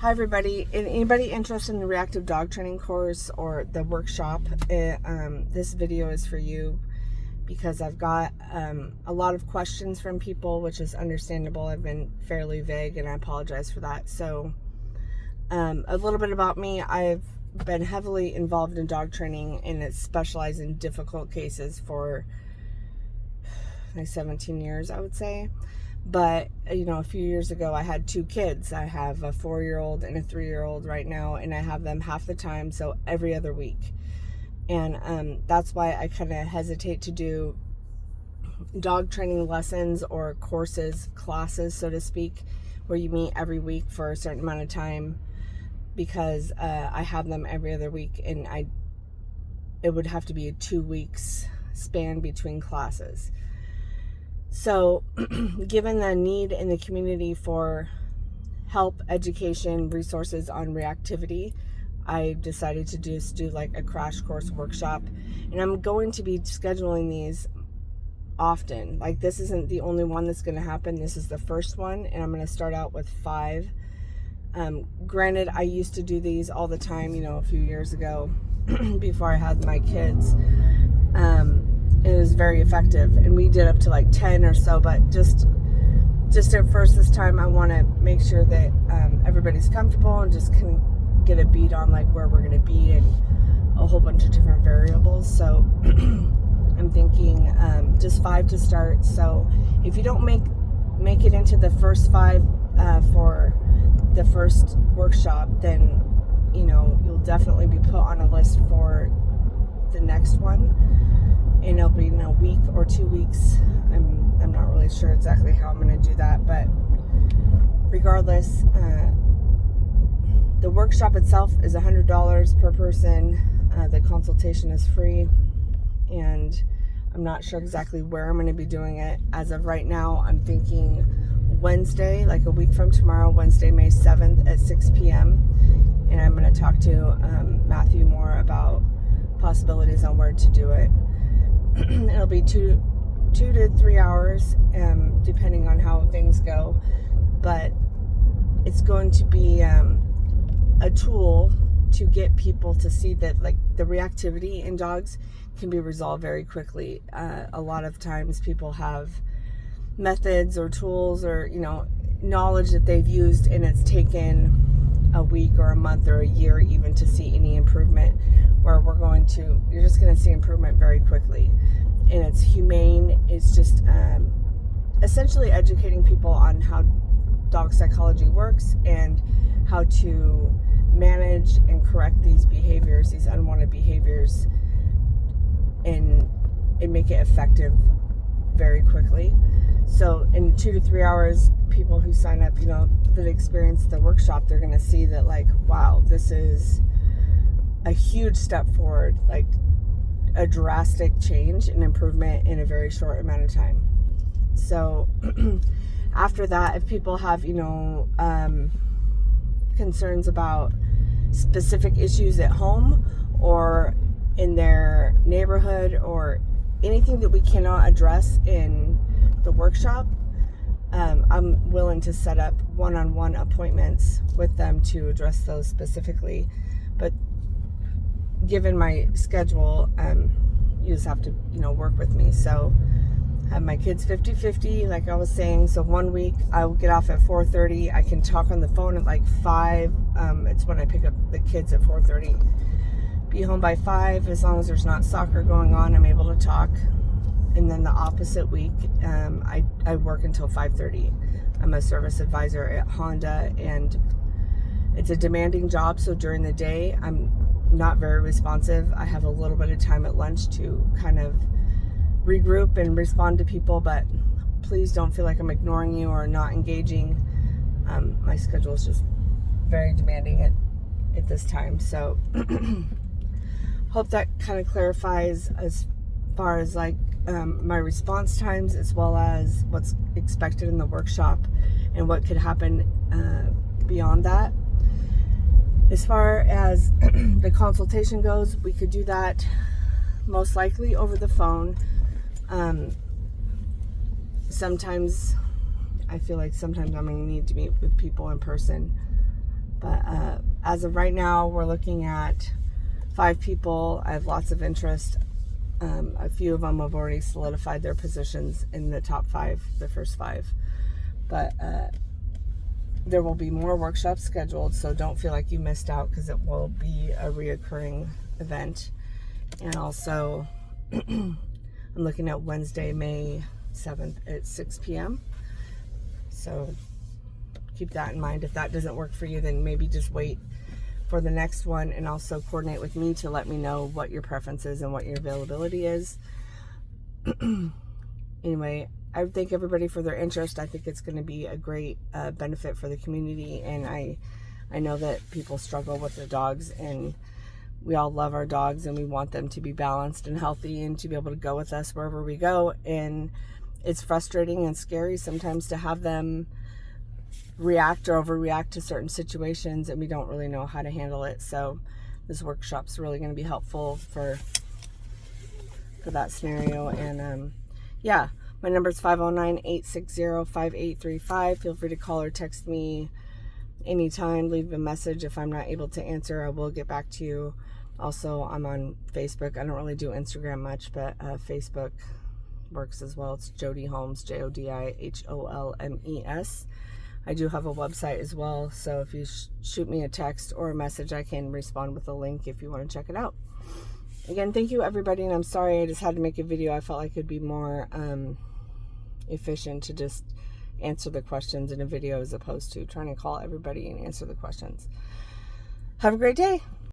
Hi everybody, and anybody interested in the Reactive Dog Training course or the workshop, this video is for you because I've got a lot of questions from people, which is understandable. I've been fairly vague and I apologize for that. So a little bit about me. I've been heavily involved in dog training and it's specialized in difficult cases for like 17 years, I would say. But, you know, a few years ago, I had two kids. I have a 4-year-old and a 3-year-old right now, and I have them half the time, so every other week. And that's why I kind of hesitate to do dog training lessons or courses, classes, so to speak, where you meet every week for a certain amount of time, because I have them every other week, and it would have to be a 2 weeks span between classes. So given the need in the community for help, education, resources on reactivity, I decided to just do like a crash course workshop. And I'm going to be scheduling these often. Like, this isn't the only one that's going to happen. This is the first one, and I'm going to start out with 5. Granted, I used to do these all the time, you know, a few years ago before I had my kids. It was very effective, and we did up to like 10 or so, but just at first this time I want to make sure that everybody's comfortable and just can get a beat on like where we're going to be and a whole bunch of different variables. So I'm thinking just 5 to start. So if you don't make it into the first 5 for the first workshop, then you know you'll definitely be put on a list for the next one. And it'll be in a week or 2 weeks. I'm not really sure exactly how I'm going to do that, but regardless, the workshop itself is $100 per person. The consultation is free, and I'm not sure exactly where I'm going to be doing it. As of right now, I'm thinking Wednesday, like a week from tomorrow, Wednesday, May 7th at 6 p.m. And I'm going to talk to Matthew more about possibilities on where to do it. It'll be 2 to 3 hours, depending on how things go, but it's going to be a tool to get people to see that like the reactivity in dogs can be resolved very quickly. A lot of times people have methods or tools or, you know, knowledge that they've used, and it's taken a week or a month or a year even to see any improvement, where you're just going to see improvement very quickly. And it's humane. It's just essentially educating people on how dog psychology works and how to manage and correct these behaviors, these unwanted behaviors, and make it effective very quickly. So in 2 to 3 hours, people who sign up, you know, that experience the workshop, they're going to see that like, wow, this is a huge step forward, like a drastic change and improvement in a very short amount of time. So after that, if people have, you know, concerns about specific issues at home or in their neighborhood or anything that we cannot address in the workshop, I'm willing to set up one-on-one appointments with them to address those specifically. But given my schedule, you just have to, you know, work with me. So I have my kids 50-50, like I was saying. So 1 week I will get off at 4:30. I can talk on the phone at like 5. It's when I pick up the kids at 4:30. Be home by 5. As long as there's not soccer going on, I'm able to talk. And then the opposite week, I work until 5:30. I'm a service advisor at Honda, and it's a demanding job. So during the day, I'm not very responsive. I have a little bit of time at lunch to kind of regroup and respond to people, but please don't feel like I'm ignoring you or not engaging. My schedule is just very demanding at this time. So hope that kind of clarifies as far as like my response times, as well as what's expected in the workshop and what could happen beyond that. As far as the consultation goes, we could do that most likely over the phone. Sometimes I feel like sometimes I'm going to need to meet with people in person. But as of right now, we're looking at 5 people. I have lots of interest. A few of them have already solidified their positions in the top 5, the first 5. But there will be more workshops scheduled, so don't feel like you missed out, because it will be a reoccurring event. And also, I'm looking at Wednesday, May 7th at 6 p.m. So keep that in mind. If that doesn't work for you, then maybe just wait for the next one, and also coordinate with me to let me know what your preference is and what your availability is. Anyway, I thank everybody for their interest. I think it's going to be a great benefit for the community, and I know that people struggle with their dogs, and we all love our dogs, and we want them to be balanced and healthy and to be able to go with us wherever we go. And it's frustrating and scary sometimes to have them react or overreact to certain situations, and we don't really know how to handle it. So this workshop's really going to be helpful for that scenario. And yeah, my number is 509-860-5835. Feel free to call or text me anytime. Leave a message. If I'm not able to answer, I will get back to you. Also, I'm on Facebook. I don't really do Instagram much, but Facebook works as well. It's Jody Holmes, JODIHOLMES. I do have a website as well, so if you shoot me a text or a message, I can respond with a link if you want to check it out. Again, thank you everybody, and I'm sorry I just had to make a video. I felt like it'd be more efficient to just answer the questions in a video as opposed to trying to call everybody and answer the questions. Have a great day.